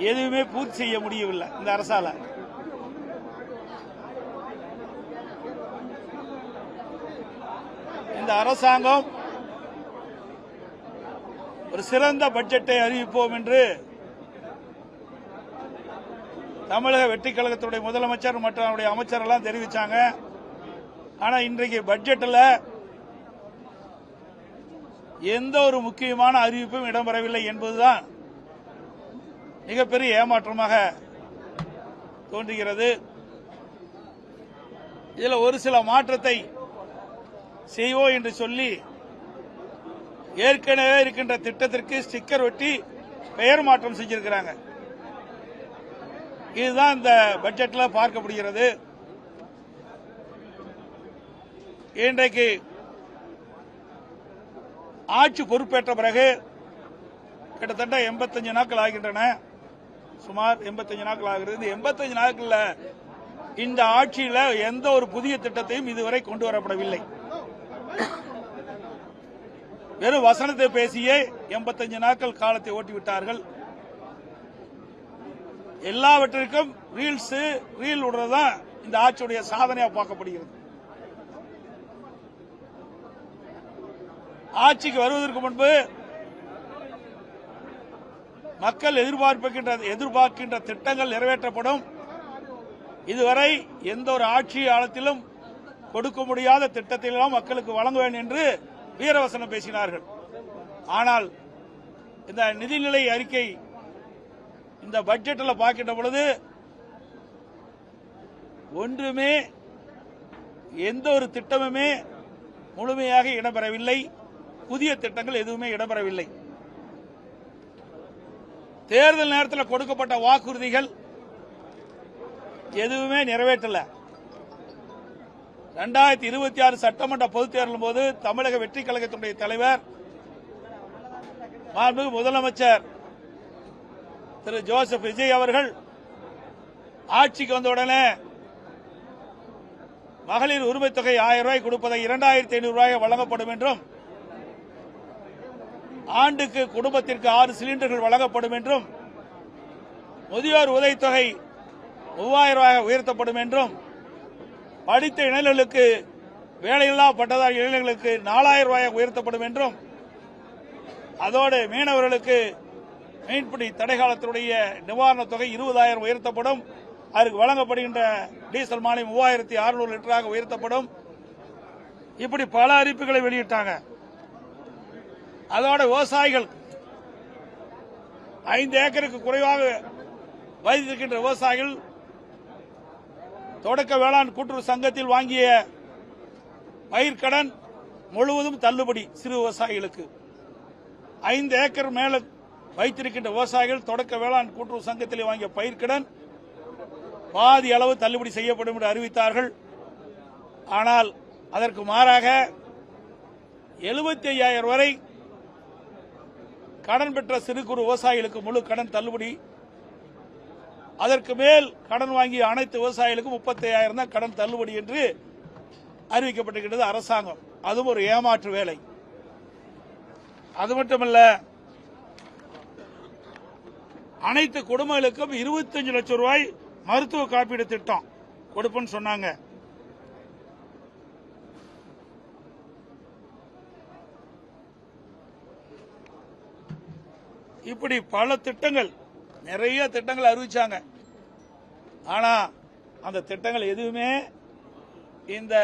எதுவுமே பூர்த்தி செய்ய முடியவில்லை இந்த அரசால. இந்த அரசாங்கம் ஒரு சிறந்த பட்ஜெட்டை அறிவிப்போம் என்று தமிழக வெற்றி கழகத்துடைய முதலமைச்சர் மற்றும் அவருடைய அமைச்சர்கள் தெரிவித்தாங்க. ஆனா இன்றைக்கு பட்ஜெட்டில் எந்த ஒரு முக்கியமான அறிவிப்பும் இடம்பெறவில்லை என்பதுதான் மிகப்பெரிய ஏமாற்றமாக தோன்றுகிறது. இதில் ஒரு சில மாற்றத்தை செய்வோம் என்று சொல்லி ஏற்கனவே இருக்கின்ற திட்டத்திற்கு ஸ்டிக்கர் ஒட்டி பெயர் மாற்றம் செஞ்சிருக்கிறாங்க. இதுதான் இந்த பட்ஜெட்டில் பார்க்கப்படுகிறது. இன்றைக்கு ஆட்சி பொறுப்பேற்ற பிறகு கிட்டத்தட்ட 85 நாட்கள் ஆகின்றன. சுமார் 85 நாட்கள் ஆகிறது. 85 நாட்களில் இந்த ஆட்சியில் எந்த ஒரு புதிய திட்டத்தையும் இதுவரை கொண்டு வரப்படவில்லை. வெறும் வசனத்தை பேசியே 85 நாட்கள் காலத்தை ஓட்டிவிட்டார்கள். எல்லாவற்றிற்கும் ரீல் விடுறதுதான் இந்த ஆட்சியுடைய சாதனையாக பார்க்கப்படுகிறது. ஆட்சிக்கு வருவதற்கு முன்பு மக்கள் எதிர்பார்க்கின்ற திட்டங்கள் நிறைவேற்றப்படும். இதுவரை எந்த ஒரு ஆட்சி காலத்திலும் கொடுக்க முடியாத திட்டத்திலெல்லாம் மக்களுக்கு வழங்க வேண்டும் என்று வீரவசனம் பேசினார்கள். ஆனால் இந்த நிதிநிலை அறிக்கை இந்த பட்ஜெட்டில் பார்க்கின்ற பொழுது ஒன்றுமே எந்த ஒரு திட்டமுமே முழுமையாக இடம்பெறவில்லை. புதிய திட்டங்கள் எதுவுமே இடம்பெறவில்லை. தேர்தல் நேரத்தில் கொடுக்கப்பட்ட வாக்குறுதிகள் எதுவுமே நிறைவேற்றல. 2026 சட்டமன்ற பொதுத் தேர்தலின் போது தமிழக வெற்றி கழகத்தினுடைய தலைவர் மாண்புமிகு முதலமைச்சர் திரு ஜோசப் விஜய் அவர்கள் ஆட்சிக்கு வந்தவுடனே மகளிர் உரிமைத் தொகை 1000 ரூபாய் கொடுப்பதை 2500 ரூபாய் வழங்கப்படும் என்றும், ஆண்டுக்கு குடும்பத்திற்கு 6 சிலிண்டர்கள் வழங்கப்படும் என்றும், முதியோர் உதவித்தொகை 3000 ரூபாய் உயர்த்தப்படும் என்றும், படித்த இளைஞர்களுக்கு வேலையில்லா பட்டதாரி இளைஞர்களுக்கு 4000 ரூபாய் உயர்த்தப்படும் என்றும், அதோடு மீனவர்களுக்கு மீன்பிடி தடைக்காலத்தினுடைய நிவாரணத் தொகை 20,000 உயர்த்தப்படும். அதற்கு வழங்கப்படுகின்ற டீசல் மானியம் 3600 லிட்டராக உயர்த்தப்படும். இப்படி பல அறிவிப்புகளை வெளியிட்டாங்க. அதோட விவசாயிகள் 5 ஏக்கருக்கு குறைவாக வைத்திருக்கின்ற விவசாயிகள் தொடக்க வேளாண் கூட்டுறவு சங்கத்தில் வாங்கிய பயிர்க்கடன் முழுவதும் தள்ளுபடி. சிறு விவசாயிகளுக்கு 5 ஏக்கர் மேல வைத்திருக்கின்ற விவசாயிகள் தொடக்க வேளாண் கூட்டுறவு சங்கத்தில் வாங்கிய பயிர்க்கடன் பாதி அளவு தள்ளுபடி செய்யப்படும் என்று அறிவித்தார்கள். ஆனால் அதற்கு மாறாக 75,000 வரை கடன் பெற்ற சிறு குறு விவசாயிகளுக்கு முழு கடன் தள்ளுபடி. அதற்கு மேல் கடன் வாங்கிய அனைத்து விவசாயிகளுக்கும் 35,000 தான் கடன் தள்ளுபடி என்று அறிவிக்கப்பட்டிருக்கிறது அரசாங்கம். அதுவும் ஒரு ஏமாற்று வேலை. அது மட்டுமல்ல, அனைத்து குடும்பங்களுக்கும் 25 லட்சம் ரூபாய் மருத்துவ காப்பீடு திட்டம் கொடுப்புன்னு சொன்னாங்க. இப்படி பல திட்டங்கள், நிறைய திட்டங்கள் அறிவிச்சாங்க. ஆனா அந்த திட்டங்கள் எதுவுமே இந்த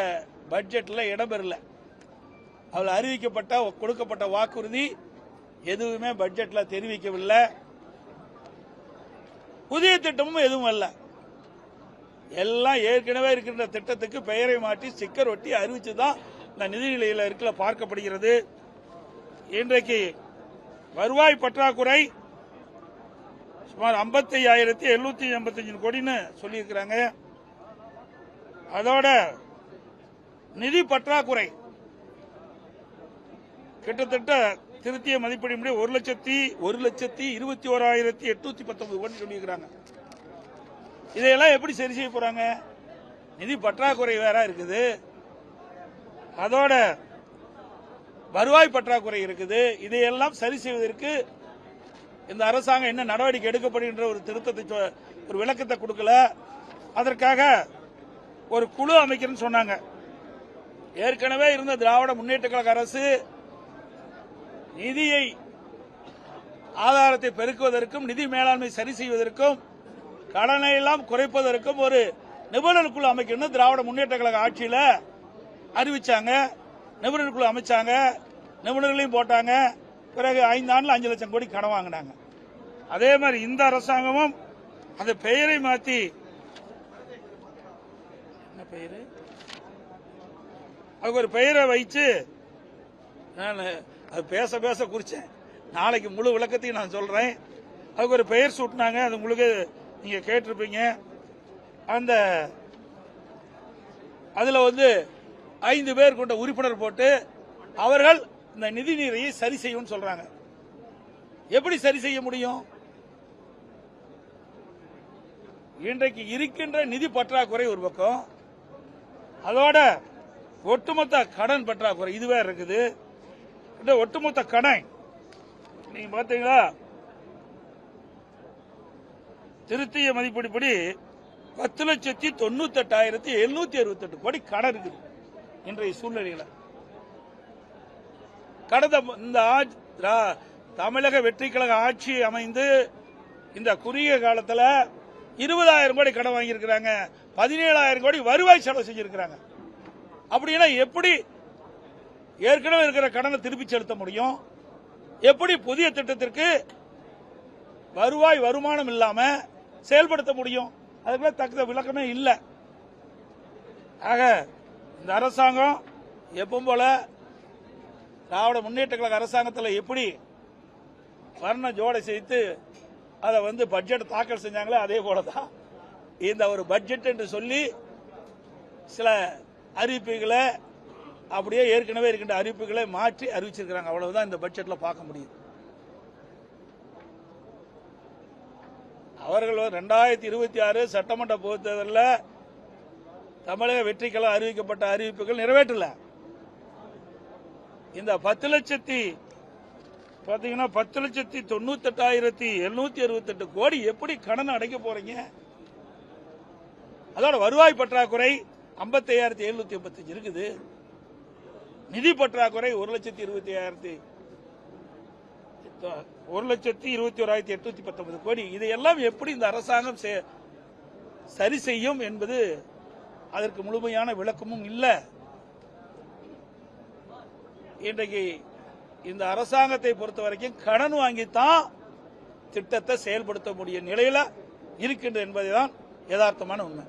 பட்ஜெட்ல இடம்பெறல. அதில் அறிவிக்கப்பட்ட கொடுக்கப்பட்ட வாக்குறுதி எதுவுமே பட்ஜெட்ல தெரிவிக்கவில்லை. புதிய திட்டமும் எதுவும் அல்ல. எல்லாம் ஏற்கனவே இருக்கின்ற திட்டத்துக்கு பெயரை மாற்றி ஸ்டிக்கர் ஒட்டி அறிவிச்சுதான் இந்த நிதிநிலையில் இருக்க பார்க்கப்படுகிறது. இன்றைக்கு வருவாய் பற்றாக்குறை சுமார் 55,785 கோடின்னு சொல்லியிருக்கிறாங்க. அதோட நிதி பற்றாக்குறை கிட்டத்தட்ட திருத்திய மதிப்பீடு 1,21,819 கோடி சொல்லியிருக்கிறாங்க. இதையெல்லாம் எப்படி சரி செய்ய போறாங்க? நிதி பற்றாக்குறை வேற இருக்குது, அதோட வருவாய் பற்றாக்குறை இருக்குது. இதையெல்லாம் சரி செய்வதற்கு இந்த அரசாங்கம் என்ன நடவடிக்கை எடுக்கப்படுகின்ற ஒரு திருத்தத்தை ஒரு விளக்கத்தை கொடுக்கல. அதற்காக ஒரு குழு அமைக்கிறேன்னு சொன்னாங்க. ஏற்கனவே இருந்த திராவிட முன்னேற்ற கழக அரசு நிதியை ஆதாரத்தை பெருக்குவதற்கும் நிதி மேலாண்மை சரி செய்வதற்கும் கடனை எல்லாம் குறைப்பதற்கும் ஒரு நிபுணர் குழு அமைக்கணும் திராவிட முன்னேற்ற கழக ஆட்சியில் அறிவிச்சாங்க. நிபுணர் குழு அமைச்சாங்க, நிபுணர்களையும் போட்டாங்க. பிறகு 5 ஆண்டுல 5 லட்சம் கோடி கடன் வாங்கினாங்க. அதே மாதிரி இந்த அரசாங்கமும் அந்த பெயரை மாத்தி என்ன பெயரு அதுக்கு ஒரு பெயரை வைச்சு நான் அது பேச பேச குறிச்சேன். நாளைக்கு முழு விளக்கத்தையும் நான் சொல்றேன். அதுக்கு ஒரு பெயர் சூட்டினாங்க. அது உங்களுக்கு நீங்க கேட்டிருப்பீங்க. அந்த அதுல 5 பேர் கொண்ட உறுப்பினர் போட்டு அவர்கள் இந்த நிதி நீரையை சரி செய்யும் சொல்றாங்க. எப்படி சரி செய்ய முடியும்? இன்றைக்கு இருக்கின்ற நிதி பற்றாக்குறை ஒரு பக்கம், அதோட ஒட்டுமொத்த கடன் பற்றாக்குறை இதுவே இருக்குது. இந்த ஒட்டுமொத்த கடன் நீங்க பாத்தீங்களா, திருத்திய மதிப்பீடுபடி 10,98,768 கோடி கடன் இருக்குது இன்றைய சூழ்நிலையில். கடந்த இந்த தமிழக வெற்றி கழக ஆட்சி அமைந்து இந்த குறுகிய காலத்தில் 20,000 கோடி கடன் வாங்கியிருக்கிறாங்க. 17,000 கோடி வருவாய் செலவு செஞ்சிருக்கிறாங்க. அப்படின்னா எப்படி ஏற்கனவே இருக்கிற கடனை திருப்பி செலுத்த முடியும்? எப்படி புதிய திட்டத்திற்கு வருமானம் இல்லாம செயல்படுத்த முடியும்? அதுக்குள்ள தக்க விளக்கமே இல்லை. ஆக இந்த அரசாங்கம் எப்பவும் போல திராவிட முன்னேற்ற கழக அரசாங்கத்தில் எப்படி வர்ண ஜோடை செய்து அதை பட்ஜெட் தாக்கல் செஞ்சாங்களோ அதே போலதான் இந்த ஒரு பட்ஜெட் என்று சொல்லி சில அறிவிப்புகளை அப்படியே ஏற்கனவே இருக்கின்ற அறிவிப்புகளை மாற்றி அறிவிச்சிருக்கிறாங்க. அவ்வளவுதான் இந்த பட்ஜெட்ல பார்க்க முடியுது. அவர்கள் 2026 சட்டமன்ற பொதுத் தேர்தலில் தமிழக வெற்றி கழகம் அறிவிக்கப்பட்ட அறிவிப்புகள் நிறைவேற்றல. இந்த 10,98,768 கோடி எப்படி கடன் அடைக்க போறீங்க? அதோட வருவாய் பற்றாக்குறை 55,785 இருக்குது. நிதி பற்றாக்குறை 1,21,819 கோடி. இதையெல்லாம் எப்படி இந்த அரசாங்கம் சரி செய்யும் என்பது அதற்கு முழுமையான விளக்கமும் இல்லை. இன்றைக்கு இந்த அரசாங்கத்தை பொறுத்த வரைக்கும் கடன் வாங்கித்தான் திட்டத்தை செயல்படுத்த முடிய நிலையில இருக்கின்ற என்பதுதான் யதார்த்தமான உண்மை.